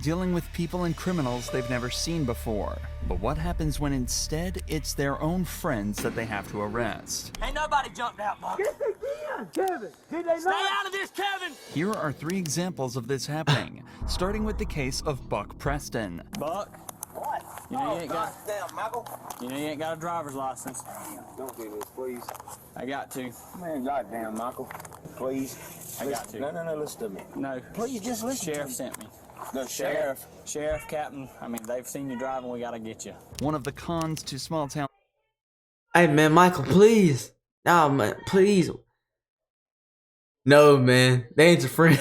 dealing with people and criminals they've never seen before. But what happens when instead it's their own friends that they have to arrest? Ain't nobody jumped out, Buck. Yes, they did. Kevin, did they Stay not? out of this, Kevin! Here are 3 examples of this happening, starting with the case of Buck Preston. Buck, What? You know you ain't got- Damn, Michael. you know you ain't got a driver's license. Don't do this, please. I got to. Man, goddamn, Michael. Please. I got to. No, listen to me. No. Please, just listen Sheriff to me. sent me. The sheriff. Sheriff, captain. I mean, they've seen you driving. We gotta get you. One of the cons to small town Hey man, Michael, please. Nah, man, please. No, man, they ain't your friend.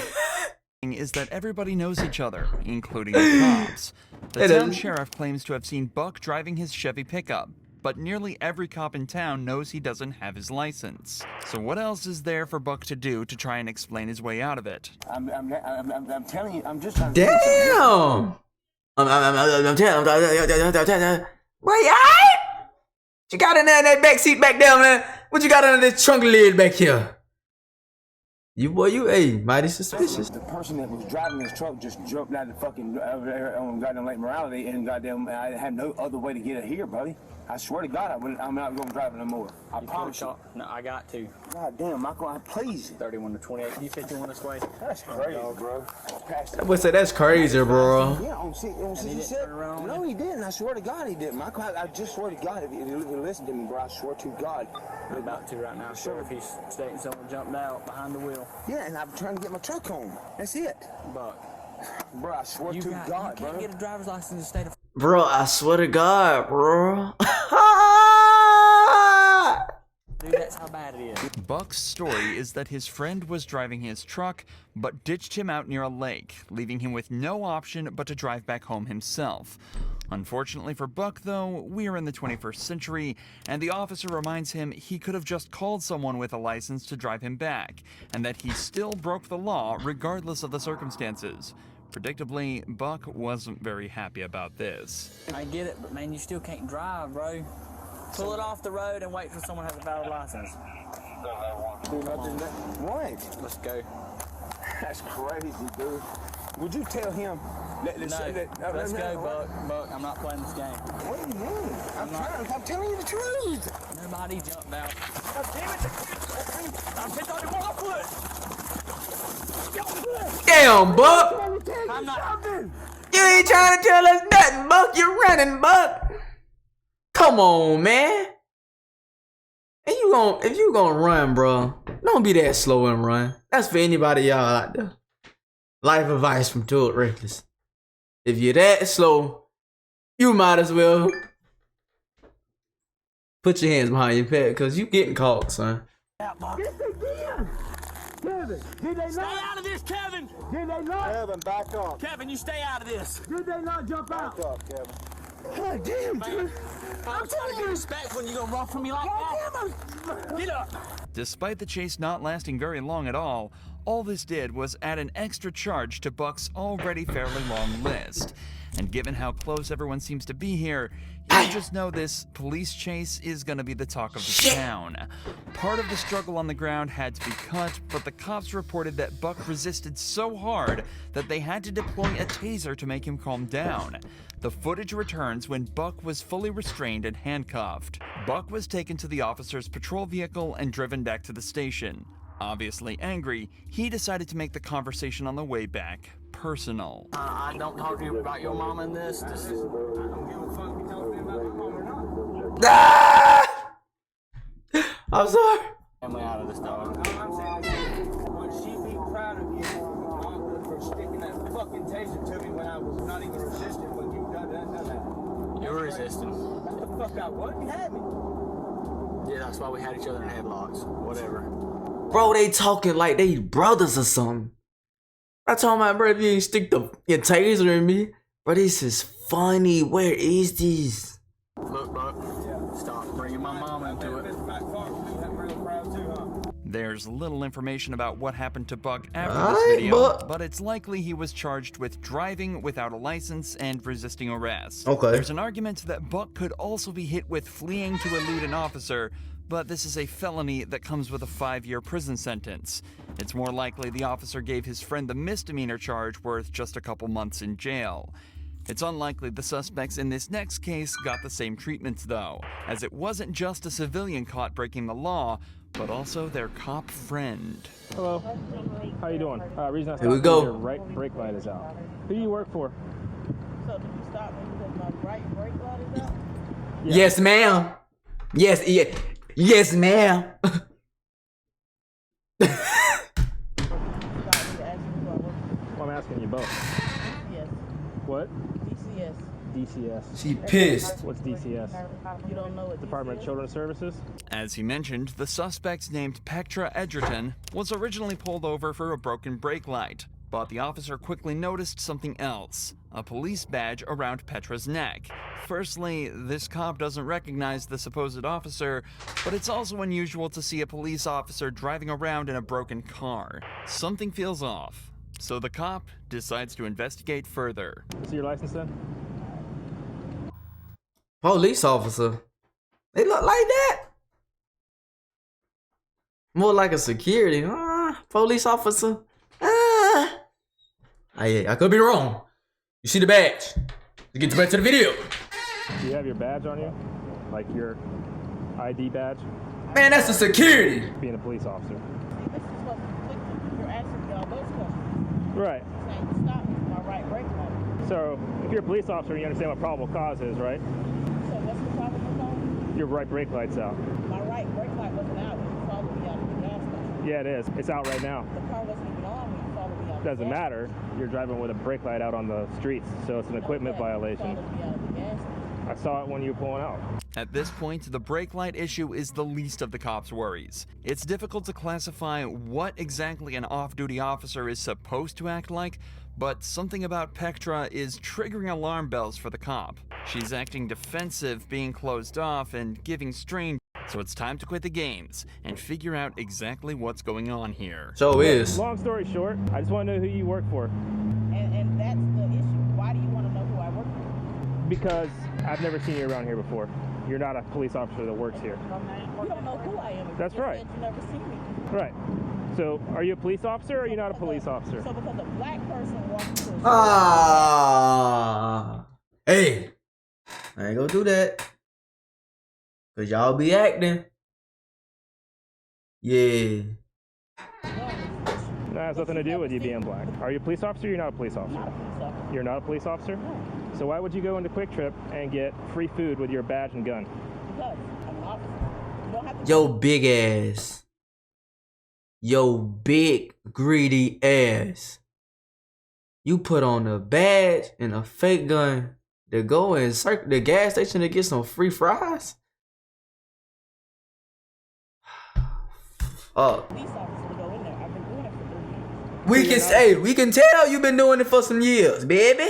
is that everybody knows each other, including the cops. The It town is. sheriff claims to have seen Buck driving his Chevy pickup, but nearly every cop in town knows he doesn't have his license. So what else is there for Buck to do to try and explain his way out of it? I'm telling you, I'm just trying to tell you something. Damn. I'm telling. Wait, alright? What you got in there in that back seat back there, man? What you got under this trunk lid back here? You boy, you mighty suspicious. The person that was driving this truck just jumped out of the fucking on goddamn Lake Morality, and goddamn, I had no other way to get it here, buddy. I swear to God, I'm not going to drive it no more. I promise you. No, I got to. God damn, Michael, please. 31 to 28. You 51 this way? That's crazy, bro. That boy said that's crazy, bro. Yeah, on 67. No, he didn't. I swear to God, he didn't. Michael, I just swear to God, if you listen to me, bro, I swear to God. We're about to right now. Sheriff, he's stating someone jumped out behind the wheel. Yeah, and I'm trying to get my truck home. That's it. Buck, Bro, I swear to you God, can't bro. get a driver's license in the state of. Bro, I swear to God, bro. Dude, that's how bad it is. Buck's story is that his friend was driving his truck, but ditched him out near a lake, leaving him with no option but to drive back home himself. Unfortunately for Buck, though, we are in the 21st century, and the officer reminds him he could have just called someone with a license to drive him back, and that he still broke the law regardless of the circumstances. Predictably, Buck wasn't very happy about this. I get it, but man, you still can't drive, bro. Pull it off the road and wait till someone has a valid license. What? Let's go. That's crazy, dude. Would you tell him? Let's go, Buck. I'm not playing this game. What do you mean? I'm telling you the truth. Nobody jumped out. I'm hit on the wall foot! Damn, Buck. I'm not. You ain't trying to tell us nothing, Buck. You're running, Buck. Come on, man. And if you gonna run, bro, don't be that slow and run. That's for anybody y'all out there. Life advice from Toad Reckless. If you're that slow, you might as well put your hands behind your pad, cause you getting caught, son. Yes, they did. Kevin, did they Stay not? out of this, Kevin! Did they not? Kevin, back up. Kevin, you stay out of this! Did they not jump out? Back up, Kevin. God damn, dude. I'm trying to get respect when you gonna run from me like that. Get up! Despite the chase not lasting very long at all this did was add an extra charge to Buck's already fairly long list. And given how close everyone seems to be here, you just know this police chase is gonna be the talk of the town. Part of the struggle on the ground had to be cut, but the cops reported that Buck resisted so hard that they had to deploy a taser to make him calm down. The footage returns when Buck was fully restrained and handcuffed. Buck was taken to the officer's patrol vehicle and driven back to the station. Obviously angry, he decided to make the conversation on the way back personal. I don't talk to you about your mom in this. This is. I don't give a fuck if you talk to me about my mom or not. Ah! I'm sorry. Family out of this dog. I'm saying, would she be proud of you for sticking that fucking taser to me when I was not even resisting when you done that? You're resisting. What the fuck I was? You had me. Yeah, that's why we had each other in headlocks. Whatever. Bro, they talking like they brothers or something. I told my bro, if you ain't stick your taser in me, bro, this is funny. Where is this? Look, Buck. Stop bringing my mom into it. There's little information about what happened to Buck after Alright, this video, but- but it's likely he was charged with driving without a license and resisting arrest. Okay. There's an argument that Buck could also be hit with fleeing to elude an officer, but this is a felony that comes with a 5-year prison sentence. It's more likely the officer gave his friend the misdemeanor charge worth just a couple months in jail. It's unlikely the suspects in this next case got the same treatments though, as it wasn't just a civilian caught breaking the law, but also their cop friend. Hello. How you doing? Reason I Here we stopped go. you, your right brake light is out. Who do you work for? So did you stop me because my right brake light is out? Yeah. Yes, ma'am. Yes, yes, ma'am. You got me to ask you who I work Well, I'm asking you both. for. DCS. What? DCS. DCS. She pissed. What's DCS? You don't know what Department of DCS? Children's Services? As he mentioned, the suspect named Petra Edgerton was originally pulled over for a broken brake light, but the officer quickly noticed something else, a police badge around Petra's neck. Firstly, this cop doesn't recognize the supposed officer, but it's also unusual to see a police officer driving around in a broken car. Something feels off, so the cop decides to investigate further. See your license then? Police officer. They look like that? More like a security. Police officer. I could be wrong. You see the badge. Let's get back to the video. Do you have your badge on you? Like your ID badge? Man, that's a security. Being a police officer. See, this is what you're asking me all those questions. Right. Saying you stopped me for my right brake light. So, if you're a police officer, you understand what probable cause is, right? So what's the problem with that? Your right brake light's out. My right brake light wasn't out when you followed me out of the gas station. Yeah, it is. It's out right now. The car wasn't even on when you followed me out of the Doesn't gas matter. You're driving with a brake light out on the streets, so it's an station. equipment Okay, you violation. followed me out of the gas station. I saw it when you were pulling out. At this point, the brake light issue is the least of the cops' worries. It's difficult to classify what exactly an off-duty officer is supposed to act like, but something about Petra is triggering alarm bells for the cop. She's acting defensive, being closed off, and giving strange. So it's time to quit the games and figure out exactly what's going on here. So is. Long story short, I just want to know who you work for. And that's the issue. Why do you want to know who I work for? Because I've never seen you around here before. You're not a police officer that works here. You don't know who I am. You That's just right. said you never seen me. Right. So, are you a police officer or are you not a police officer? So because a black person walks into a store, Hey. I ain't gonna do that. Cause y'all be acting. Yeah. That has nothing to do with you being black. Are you a police officer or you're not a police officer? not a police officer. You're not a police officer? So why would you go into Quick Trip and get free food with your badge and gun? Because I'm an officer. You don't have to. Yo, big ass. Yo, big greedy ass. You put on a badge and a fake gun to go and circle the gas station to get some free fries? Police officer to go in there. I've been doing it for 3 years. We can tell you've been doing it for some years, baby.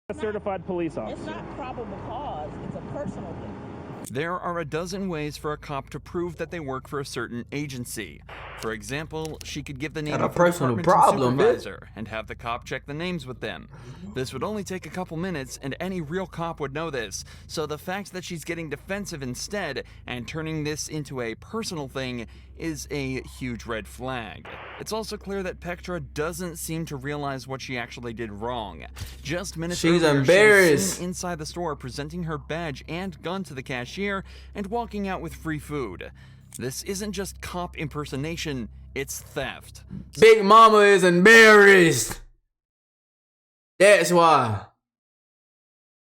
A certified police It's officer. not probable cause. It's a personal thing. There are a dozen ways for a cop to prove that they work for a certain agency. For example, she could give the name Got a of the personal department problem, bitch. supervisor and have the cop check the names with them. This would only take a couple minutes, and any real cop would know this. So the fact that she's getting defensive instead and turning this into a personal thing is a huge red flag. It's also clear that Petra doesn't seem to realize what she actually did wrong. Just minutes She's earlier, she was embarrassed. seen inside the store presenting her badge and gun to the cashier and walking out with free food. This isn't just cop impersonation, it's theft. Big Mama is embarrassed. That's why.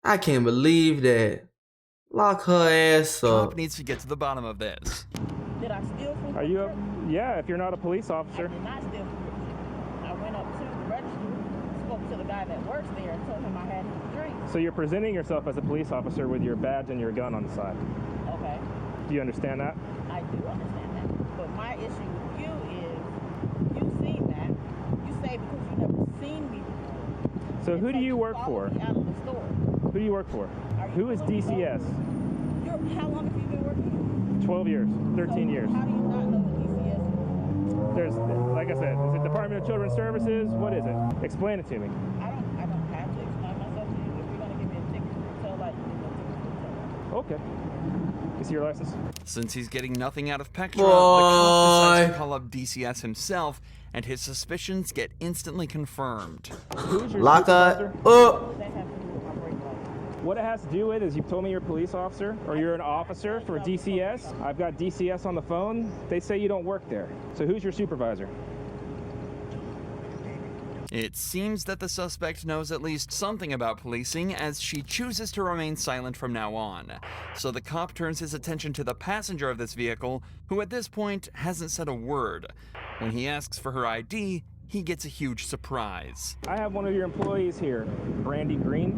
I can't believe that. Lock her ass Cop up. needs to get to the bottom of this. Did I steal from Are you yeah, if you're not a police I officer. did not steal from I went up to the register, spoke to the guy that works there, and told him I had his drink. So you're presenting yourself as a police officer with your badge and your gun on the side. Okay. Do you understand that? I do understand that. But my issue with you is, you've seen that. You say because you never seen me before. So And who do you work followed for? me out of the store. Who do you work for? Are you Who is fully DCS? How long have you been working? 12 years, 13 So years. How do you not know what DCS is? There's, like I said, is it Department of Children's Services? What is it? Explain it to me. I don't have to explain myself to you. If you're gonna give me a ticket for Okay. You see your license? Since he's getting nothing out of Pectra, Boy. the cop decides to call up DCS himself, and his suspicions get instantly confirmed. Who's your Lock supervisor? up. What does that have to do with my brake light? What it has to do with is you told me you're a police officer or you're an officer for DCS. I've got DCS on the phone. They say you don't work there. So who's your supervisor? It seems that the suspect knows at least something about policing, as she chooses to remain silent from now on. So the cop turns his attention to the passenger of this vehicle, who at this point hasn't said a word. When he asks for her ID, he gets a huge surprise. I have one of your employees here, Brandy Green.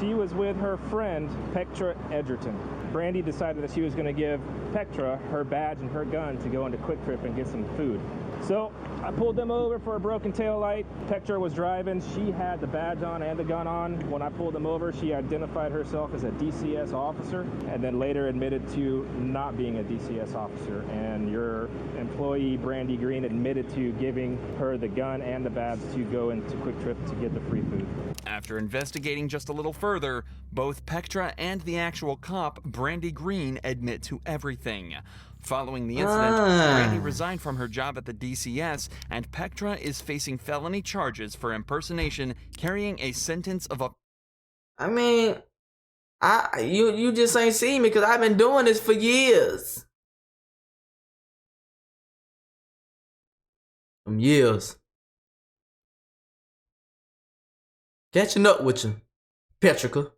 She was with her friend, Pectra Edgerton. Brandy decided that she was going to give Pectra her badge and her gun to go into Quick Trip and get some food. So I pulled them over for a broken tail light. Pectra was driving. She had the badge on and the gun on. When I pulled them over, she identified herself as a DCS officer and then later admitted to not being a DCS officer. And your employee, Brandy Green, admitted to giving her the gun and the badge to go into Quick Trip to get the free food. After investigating just a little further, both Pectra and the actual cop, Brandy Green, admit to everything. Following the incident, Brandy resigned from her job at the DCS, and Pectra is facing felony charges for impersonation, carrying a sentence of a... I mean, you just ain't seen me because I've been doing this for years. Some years. Catching up with you, Petrica.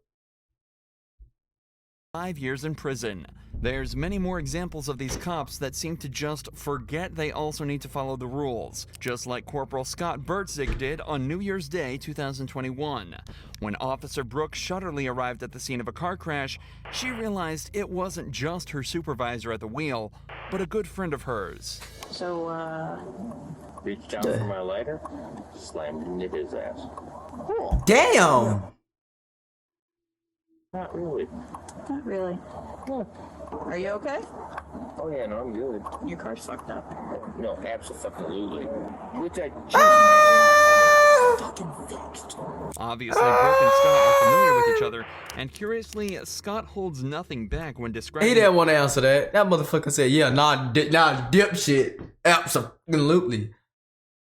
5 years in prison. There's many more examples of these cops that seem to just forget they also need to follow the rules, just like Corporal Scott Bertzik did on New Year's Day 2021. When Officer Brooke Shutterly arrived at the scene of a car crash, she realized it wasn't just her supervisor at the wheel, but a good friend of hers. So, Reached down for my lighter, slammed into his ass. Damn. Not really. not really. Are you okay? Oh yeah, no, I'm good. Your car's fucked up. No, absolutely. Which I fucking fixed. Obviously, Brooke and Scott are familiar with each other, and curiously, Scott holds nothing back when describing... He didn't want to answer that. That motherfucker said, yeah, nah, dipshit. Absolutely.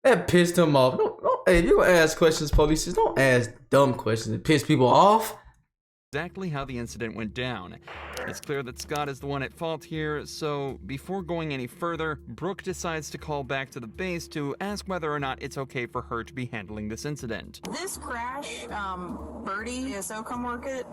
That pissed him off. Hey, if you gonna ask questions, police, just don't ask dumb questions. It piss people off. Exactly how the incident went down. It's clear that Scott is the one at fault here, so before going any further, Brooke decides to call back to the base to ask whether or not it's okay for her to be handling this incident. This crash, Birdie, so come work it.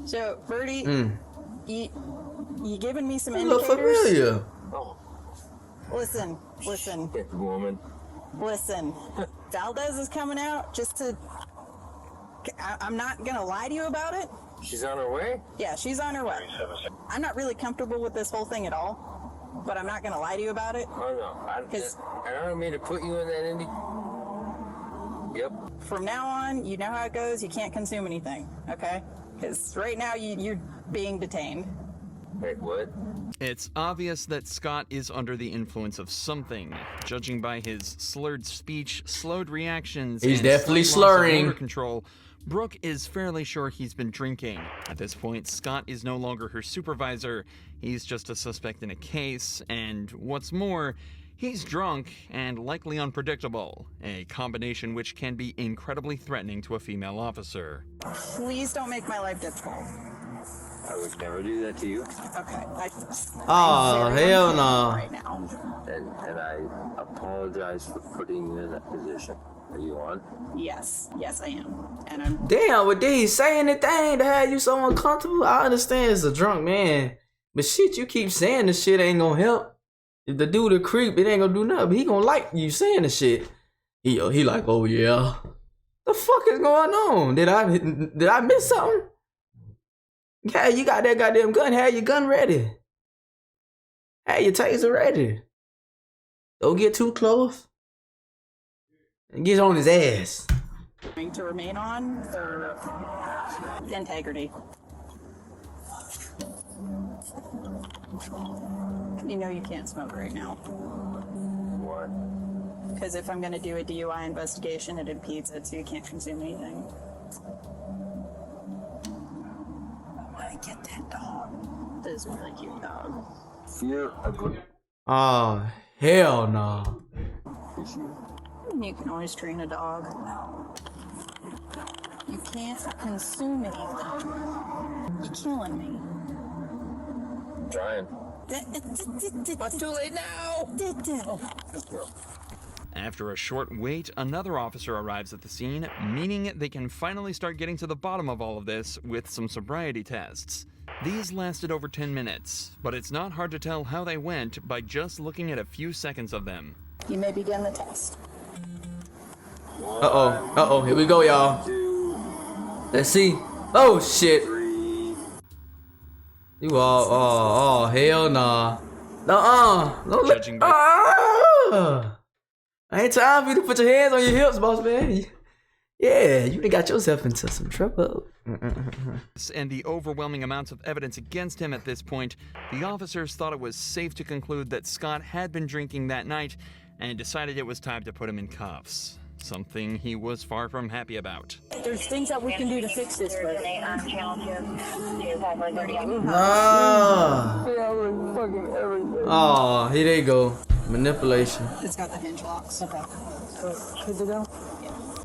So, Birdie, you giving me some You look indicators? familiar. Oh, Listen. shit, woman. Listen. Valdez is coming out just to... I'm not gonna lie to you about it. She's on her way? Yeah, she's on her way. I'm not really comfortable with this whole thing at all, but I'm not gonna lie to you about it. Oh no, I 'Cause- don't mean to put you in that Indy. Yep. From now on, you know how it goes. You can't consume anything, okay? Because right now you're being detained. Wait, what? It's obvious that Scott is under the influence of something, judging by his slurred speech, slowed reactions, He's and definitely slight loss of slurring. motor control. Brooke is fairly sure he's been drinking. At this point, Scott is no longer her supervisor. He's just a suspect in a case, and what's more, he's drunk and likely unpredictable, a combination which can be incredibly threatening to a female officer. Please don't make my life difficult. I would never do that to you. Okay. Oh, I'm very hell uncomfortable no. right now. And I apologize for putting you in that position. Are you on? Yes, I am. And I'm Damn, but did he say anything to have you so uncomfortable? I understand it's a drunk man. But shit, you keep saying the shit ain't gonna help. If the dude a creep, it ain't gonna do nothing. But he gonna like you saying the shit. He like, oh yeah. The fuck is going on? Did I miss something? Yeah, you got that goddamn gun. Have your gun ready. Have your taser ready. Don't get too close. And get on his ass. To remain on for integrity. You know you can't smoke right now. Why? Because if I'm going to do a DUI investigation, it impedes it, so you can't consume anything. I want to get that dog. This is a really cute dog. Fear of Oh, hell no. You can always train a dog. You can't consume anything. You're killing me. trying. It's too late now. After a short wait, another officer arrives at the scene, meaning they can finally start getting to the bottom of all of this with some sobriety tests. These lasted over 10 minutes, but it's not hard to tell how they went by just looking at a few seconds of them. You may begin the test. Uh-oh, here we go, y'all. Let's see. Oh, shit. You all, oh, hell nah. Don't let, Judging by ain't time for you to put your hands on your hips, boss man. Yeah, you done got yourself into some trouble. and the overwhelming amounts of evidence against him at this point, the officers thought it was safe to conclude that Scott had been drinking that night and decided it was time to put him in cuffs. Something he was far from happy about. There's things that we can do to fix this, but Oh, here they go. Manipulation. It's got the hinge locks. Okay. good to go.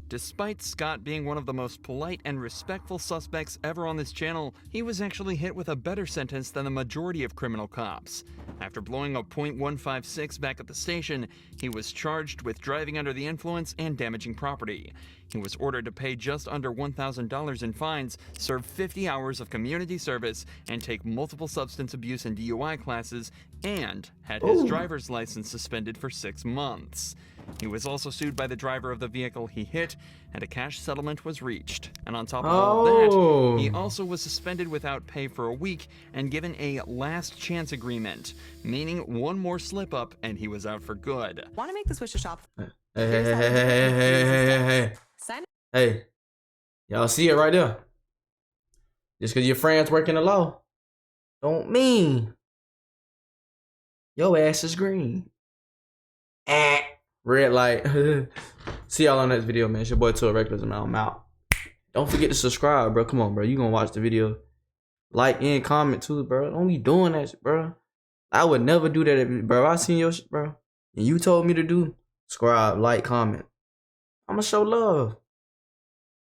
Despite Scott being one of the most polite and respectful suspects ever on this channel, he was actually hit with a better sentence than the majority of criminal cops. After blowing a .156 back at the station, he was charged with driving under the influence and damaging property. He was ordered to pay just under $1,000 in fines, serve 50 hours of community service, and take multiple substance abuse and DUI classes, and had his driver's license suspended for 6 months. He was also sued by the driver of the vehicle he hit, and a cash settlement was reached. And on top of all that, he also was suspended without pay for a week and given a last chance agreement, meaning one more slip up and he was out for good. Want to make the switch to shop? Hey. Hey, y'all see it right there? Just because your friends work in the law, don't mean your ass is green. Red light. See y'all on the next video, man. It's your boy Tour Reckless, and I'm out. Don't forget to subscribe, bro. Come on, bro. You gonna watch the video. Like and comment too, bro. Don't be doing that shit, bro. I would never do that, bro. I seen your shit, bro. And you told me to do. Subscribe, like, comment. I'ma show love.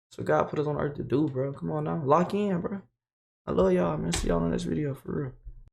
That's what God put us on earth to do, bro. Come on now. Lock in, bro. I love y'all, man. See y'all on this video, for real.